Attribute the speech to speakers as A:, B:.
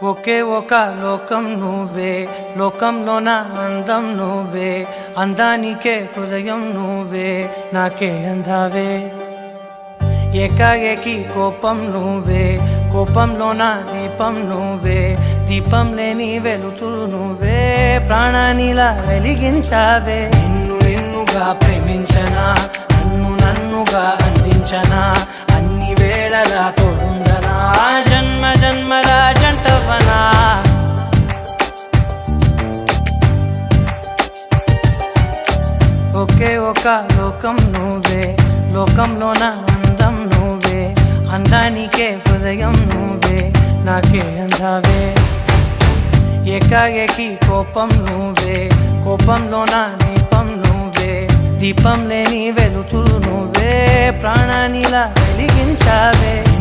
A: ఒకే ఒక లోకం నువ్వే, లోకంలోన అందం నువ్వే, అందానికే హృదయం నువ్వే, నాకే అందావే. ఏకాఏకి కోపం నువ్వే, కోపంలోన దీపం నువ్వే, దీపం లేని వెలుతురు నువ్వే, ప్రాణానిలా వెలిగించావే. నిన్నుగా ప్రేమించనా, నన్నుగా అందించనా, అన్ని వేళలా తోడుందనా, జన్మ జన్మల జంటవనా. ఒకే ఒక లోకం నువ్వే, లోకంలోన అందం నువ్వే, అందానికే హృదయం నువ్వే, నాకే అందావే. ఏకాఏకి కోపం నువ్వే, కోపంలోన దీపం నువ్వే, దీపం లేని వెలుతురు నువ్వే, ప్రాణానిలా వెలిగించావే.